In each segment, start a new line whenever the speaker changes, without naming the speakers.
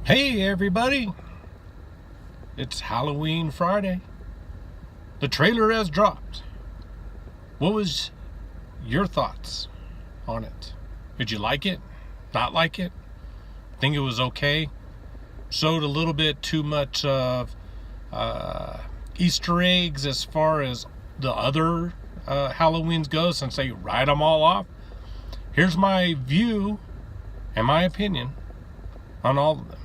Hey everybody, it's Halloween Friday. The trailer has dropped. What was your thoughts on it? Did you like it? Not like it? Think it was okay? Showed a little bit too much of Easter eggs as far as the other Halloweens go, since they write them all off. Here's my view and my opinion on all of them.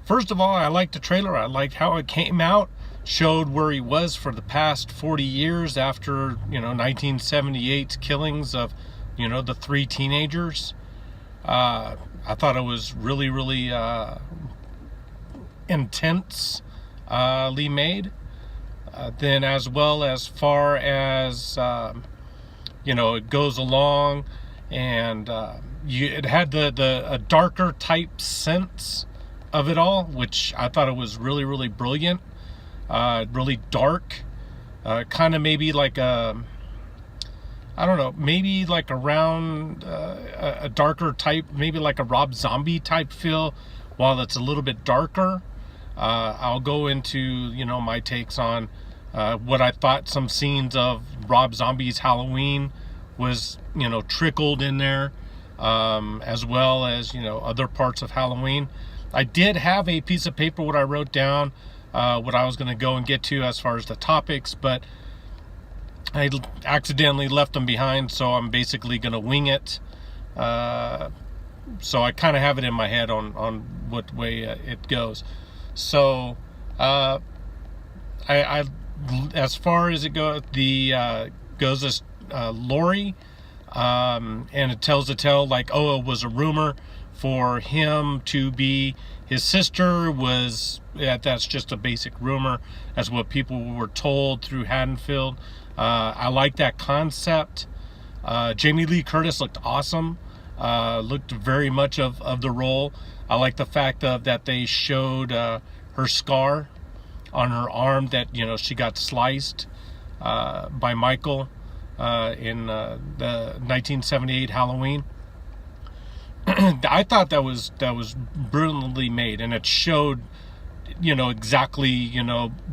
First of all, I liked the trailer. I liked how it came out, showed where he was for the past 40 years after, 1978's killings of, the three teenagers. I thought it was really, really intensely made. Then as well as far as, it goes along, and it had a darker type sense of it all, which I thought it was really, really brilliant, really dark, kind of maybe like maybe like around a darker type, maybe like a Rob Zombie type feel, while it's a little bit darker. I'll go into, my takes on what I thought some scenes of Rob Zombie's Halloween was, trickled in there, as well as, other parts of Halloween. I did have a piece of paper what I wrote down, what I was going to go and get to as far as the topics, but I accidentally left them behind, so I'm basically going to wing it. So I kind of have it in my head on what way it goes. So I as far as it goes, goes as Laurie, and it tells the tale like, it was a rumor for him to be his sister. That's just a basic rumor, as what people were told through Haddonfield. I like that concept. Jamie Lee Curtis looked awesome, looked very much of the role. I like the fact that they showed her scar on her arm, that she got sliced by Michael in the 1978 Halloween. I thought that was brilliantly made, and it showed, exactly,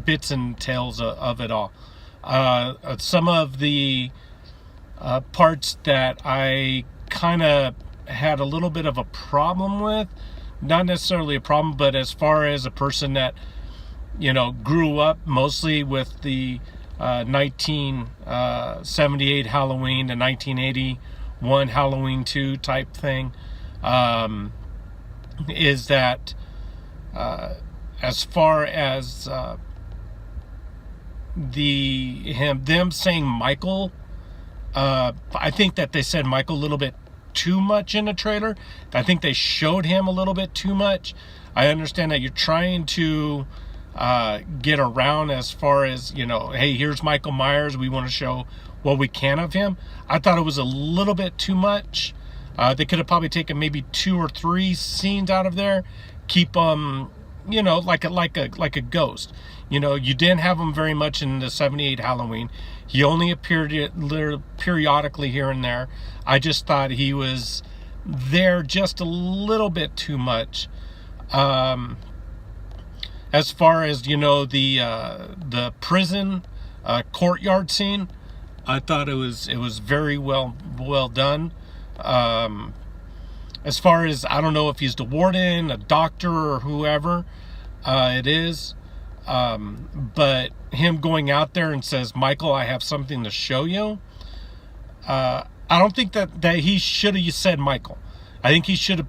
bits and tails of it all. Some of the parts that I kind of had a little bit of a problem with, not necessarily a problem, but as far as a person that, grew up mostly with the 1978 Halloween, the 1981 Halloween 2 type thing, is that as far as them saying Michael, I think that they said Michael a little bit too much in the trailer. I think they showed him a little bit too much. I understand that you're trying to get around as far as, hey, here's Michael Myers, we want to show what we can of him. I thought it was a little bit too much. They could have probably taken maybe 2 or 3 scenes out of there, keep like a ghost. You didn't have him very much in the 78 Halloween. He only appeared periodically here and there. I just thought he was there just a little bit too much. As far as the prison courtyard scene, I thought it was very well done. As far as, I don't know if he's the warden, a doctor, or whoever it is, but him going out there and says, Michael, I have something to show you. I don't think that he should have said Michael. I think he should have,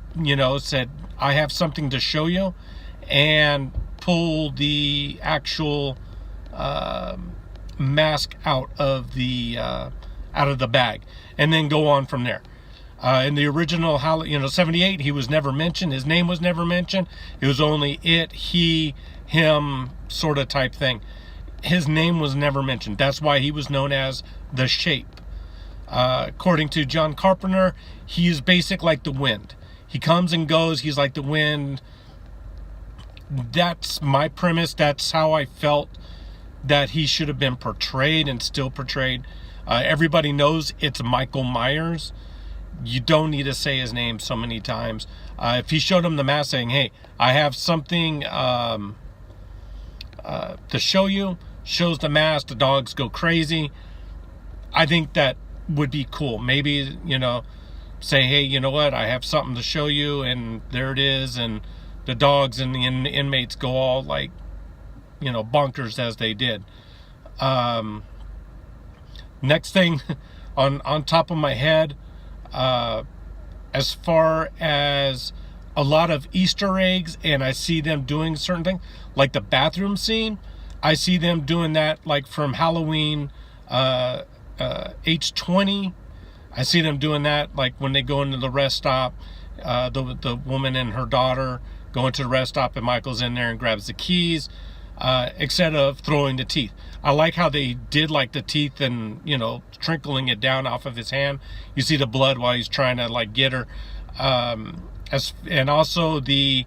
said, I have something to show you, and pull the actual mask out of the bag, and then go on from there. In the original 78, he was never mentioned. His name was never mentioned. It was only it, he, him sort of type thing. His name was never mentioned. That's why he was known as the Shape. According to John Carpenter, he is basic like the wind. He comes and goes. He's like the wind. That's my premise. That's how I felt that he should have been portrayed, and still portrayed. Everybody knows it's Michael Myers. you don't need to say his name so many times. If he showed him the mask saying, hey, I have something to show you, shows the mask, the dogs go crazy, I think that would be cool. Maybe, say, hey, you know what, I have something to show you, and there it is, and the dogs and the inmates go all like, bonkers as they did. Next thing on top of my head, as far as a lot of Easter eggs, and I see them doing certain things, like the bathroom scene, I see them doing that like from Halloween H20. I see them doing that like when they go into the rest stop, the woman and her daughter go into the rest stop and Michael's in there and grabs the keys, instead of throwing the teeth. I like how they did like the teeth and, trickling it down off of his hand. You see the blood while he's trying to like get her. And also if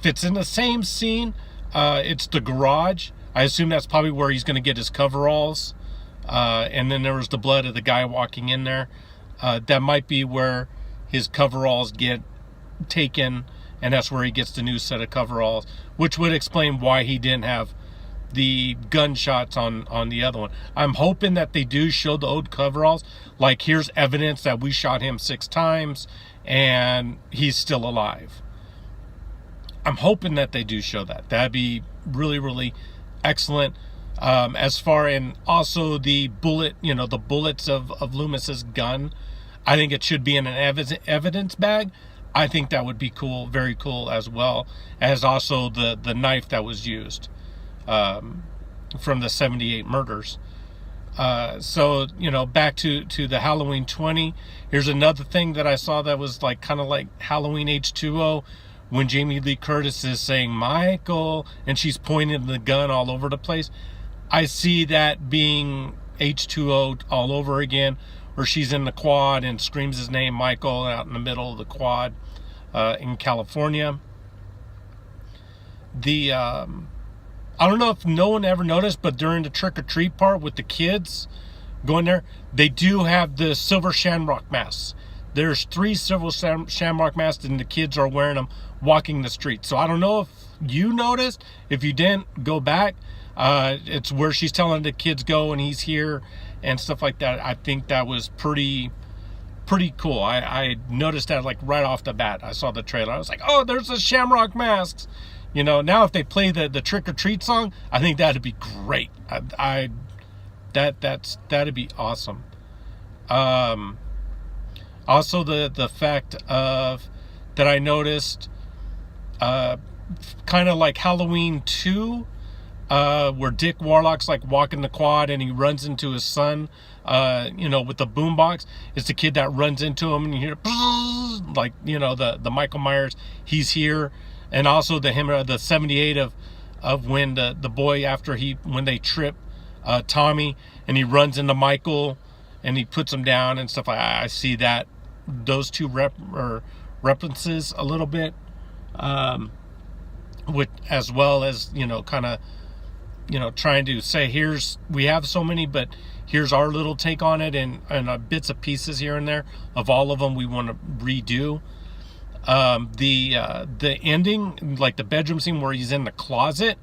it's in the same scene, it's the garage. I assume that's probably where he's going to get his coveralls. And then there was the blood of the guy walking in there. That might be where his coveralls get taken, and that's where he gets the new set of coveralls, which would explain why he didn't have the gunshots on the other one. I'm hoping that they do show the old coveralls, like here's evidence that we shot him 6 times and he's still alive. I'm hoping that they do show that. That'd be really, really excellent. As far, and also the bullet, the bullets of Loomis's gun, I think it should be in an evidence bag. I think that would be cool, very cool, as well as also the knife that was used from the 78 murders. So, back to the Halloween 20. Here's another thing that I saw that was like kind of like Halloween H2O, when Jamie Lee Curtis is saying Michael and she's pointing the gun all over the place. I see that being H2O all over again, where she's in the quad and screams his name, Michael, out in the middle of the quad in California. I don't know if no one ever noticed, but during the trick-or-treat part with the kids going there, they do have the silver shamrock masks. There's 3 silver shamrock masks, and the kids are wearing them walking the street. So I don't know if you noticed. If you didn't, go back. It's where she's telling the kids go and he's here and stuff like that. I think that was pretty cool. I noticed that like right off the bat. I saw the trailer. I was like, oh, there's the shamrock masks. Now if they play the Trick or Treat song, I think that'd be great. That'd be awesome. Also the fact of that I noticed, kind of like Halloween 2, where Dick Warlock's like walking the quad and he runs into his son, with the boombox. It's the kid that runs into him and you hear like, the Michael Myers, he's here. And also the 78 of when the boy, when they trip Tommy and he runs into Michael and he puts him down and stuff. I see that those two references a little bit, with as well as kind of trying to say we have so many, but here's our little take on it, and bits and pieces here and there of all of them we want to redo. The ending, like the bedroom scene where he's in the closet,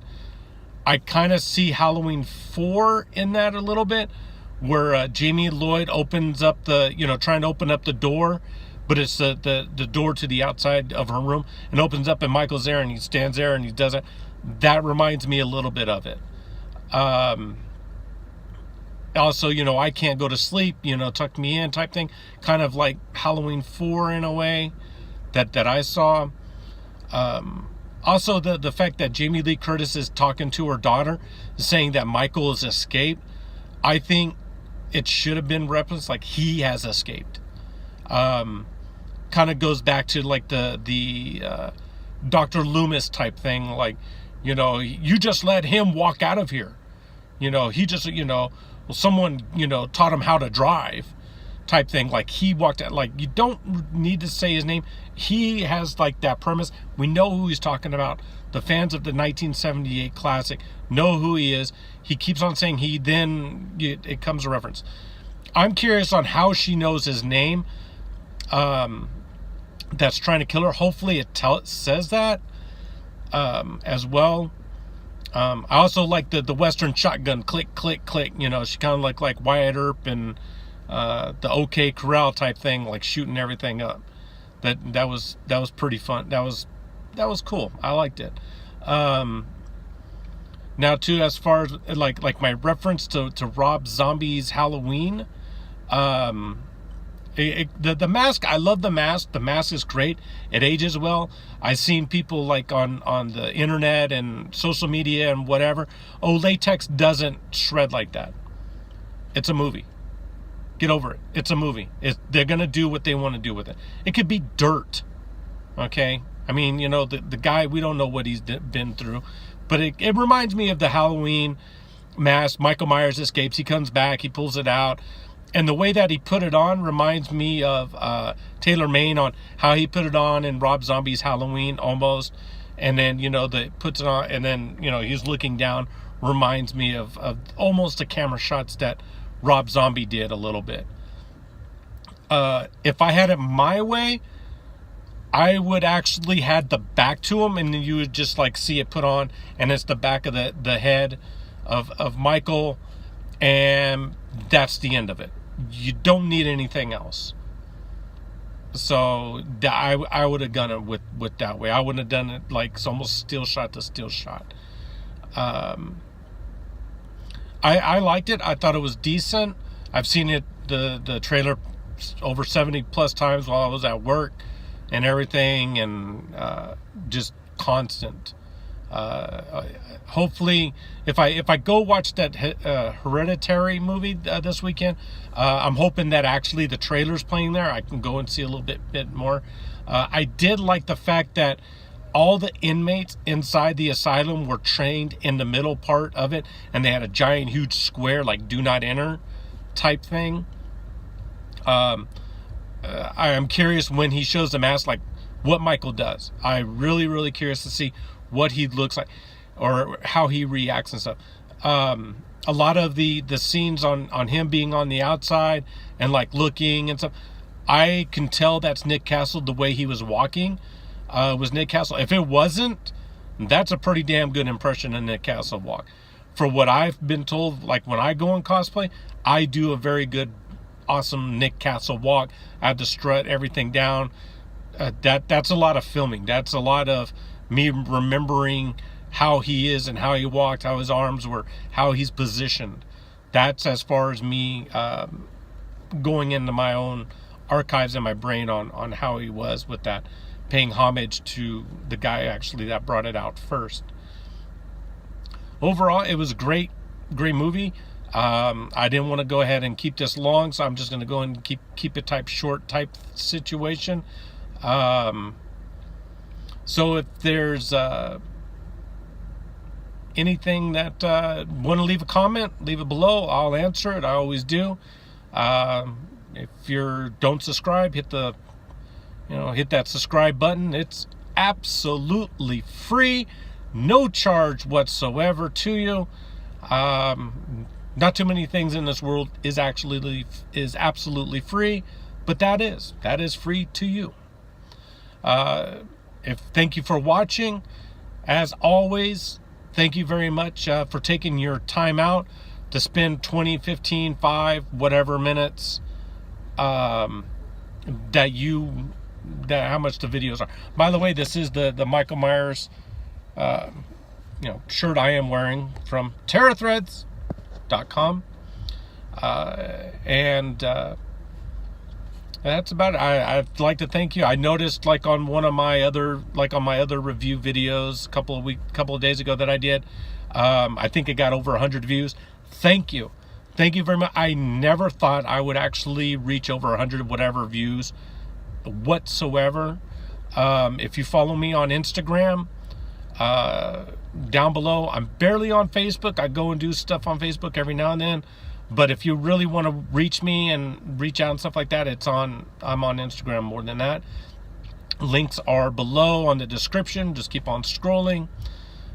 I kind of see Halloween 4 in that a little bit, where Jamie Lloyd opens up trying to open up the door, but it's the door to the outside of her room, and opens up and Michael's there and he stands there and he does it. That reminds me a little bit of it. Also, I can't go to sleep, tuck me in type thing, kind of like Halloween 4 in a way that I saw. Also the fact that Jamie Lee Curtis is talking to her daughter, saying that Michael has escaped. I think it should have been referenced like he has escaped. Kind of goes back to like the Dr. Loomis type thing, like, you just let him walk out of here. He just, someone, taught him how to drive type thing. Like he walked out, like you don't need to say his name. He has like that premise. We know who he's talking about. The fans of the 1978 classic know who he is. He keeps on saying he, then it comes a reference. I'm curious on how she knows his name. that's trying to kill her. Hopefully it says that as well. I also like the Western shotgun, click, click, click. You know, she kind of like Wyatt Earp and the OK Corral type thing, like shooting everything up. That was pretty fun. That was cool. I liked it. Now too, as far as like my reference to Rob Zombie's Halloween, the mask, I love the mask. The mask is great. It ages well. I've seen people like on the internet and social media and whatever. Oh, latex doesn't shred like that. It's a movie. Get over it. It's a movie. They're gonna do what they want to do with it. It could be dirt. Okay? I mean, you know, the guy, we don't know what he's been through. But it reminds me of the Halloween mask. Michael Myers escapes. He comes back. He pulls it out. And the way that he put it on reminds me of Taylor Mane on how he put it on in Rob Zombie's Halloween almost. And then, you know, puts it on. And then, you know, he's looking down. Reminds me of almost the camera shots that Rob Zombie did a little bit. If I had it my way, I would actually had the back to him, and then you would just like see it put on, and it's the back of the head of Michael, and that's the end of it. You don't need anything else. So I would have done it with that way. I wouldn't have done it like it's almost still shot to still shot. I liked it. I thought it was decent. I've seen it the trailer over 70 plus times while I was at work and everything, and just constant. Hopefully, if I go watch that Hereditary movie this weekend, I'm hoping that actually the trailer's playing there. I can go and see a little bit more. I did like the fact that all the inmates inside the asylum were trained in the middle part of it, and they had a giant, huge square, like "Do Not Enter" type thing. I am curious when he shows the mask, like what Michael does. I'm really curious to see what he looks like or how he reacts and stuff. A lot of the scenes on him being on the outside and like looking and stuff, I can tell that's Nick Castle. The way he was walking was Nick Castle. If it wasn't, that's a pretty damn good impression of Nick Castle walk. For what I've been told, like when I go in cosplay, I do a very good, awesome Nick Castle walk. I have to strut everything down. That's a lot of filming. That's a lot of me remembering how he is and how he walked, how his arms were, how he's positioned. That's as far as me going into my own archives in my brain on how he was with that, paying homage to the guy actually that brought it out first. Overall, it was a great movie. I didn't want to go ahead and keep this long, so I'm just going to go and keep it short type situation. So if there's anything that want to leave a comment, leave it below. I'll answer it. I always do. If you don't subscribe, hit that subscribe button. It's absolutely free, no charge whatsoever to you. Not too many things in this world is absolutely free, but that is free to you. Thank you for watching. As always, thank you very much for taking your time out to spend 20, 15, 5, whatever minutes how much the videos are. By the way, this is the Michael Myers shirt I am wearing from TerraThreads.com. And that's about it. I'd like to thank you. I noticed like on my other review videos a couple of days ago that I did, I think it got over 100 views. Thank you very much. I never thought I would actually reach over 100 whatever views whatsoever. If you follow me on Instagram, down below, I'm barely on Facebook. I go and do stuff on Facebook every now and then. But if you really want to reach me and reach out and stuff like that, I'm on Instagram more than that. Links are below on the description. Just keep on scrolling.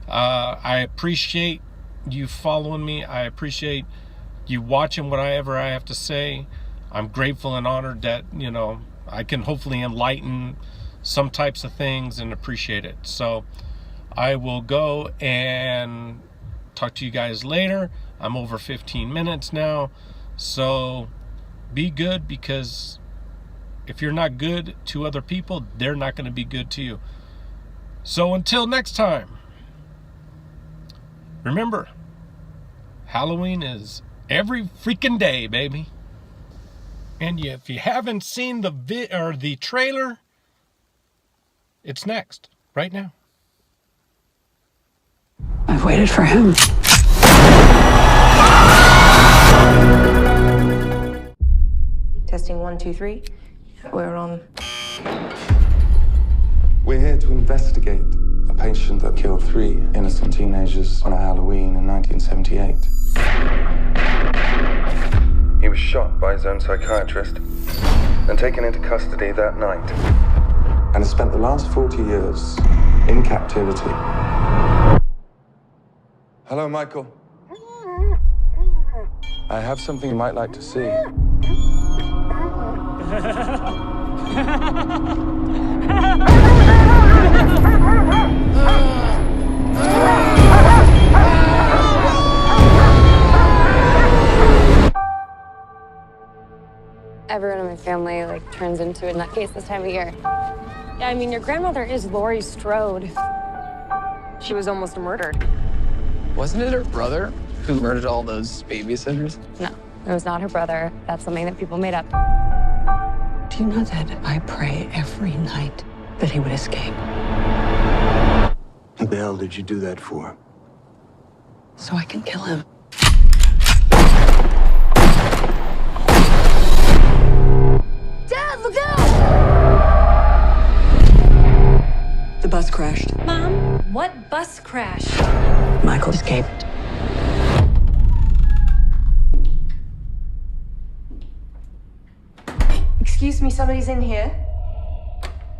I appreciate you following me. I appreciate you watching whatever I have to say. I'm grateful and honored that, I can hopefully enlighten some types of things and appreciate it. So I will go and talk to you guys later. I'm over 15 minutes now. So be good, because if you're not good to other people, they're not going to be good to you. So until next time, remember, Halloween is every freaking day, baby. And if you haven't seen the trailer, it's next, right now.
I've waited for him.
Testing 1, 2, 3. We're on.
We're here to investigate a patient that killed 3 innocent teenagers on a Halloween in 1978. He was shot by his own psychiatrist and taken into custody that night, and has spent the last 40 years in captivity. Hello, Michael. I have something you might like to see.
Everyone in my family turns into a nutcase this time of year. Yeah, I mean, your grandmother is Laurie Strode. She was almost murdered.
Wasn't it her brother who murdered all those babysitters?
No, it was not her brother. That's something that people made up.
Do you know that I pray every night that he would escape?
What the hell did you do that for?
So I can kill him.
Dad, look out!
The bus crashed.
Mom, what bus crash?
Michael escaped.
Excuse me, somebody's in here.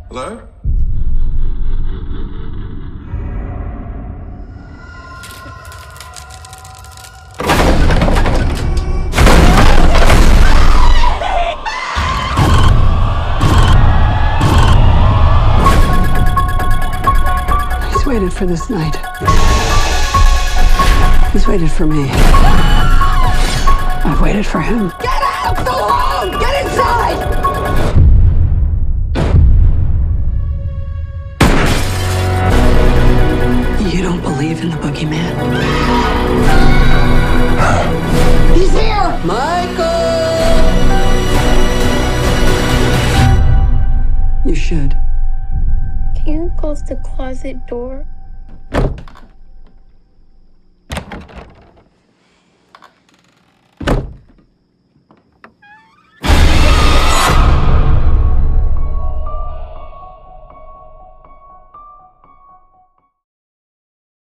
Hello?
He's waited for this night. He's waited for me. I've waited for him. Get out of the room! Get inside! You don't believe in the boogeyman? He's here! Michael! You should.
Can you close the closet door?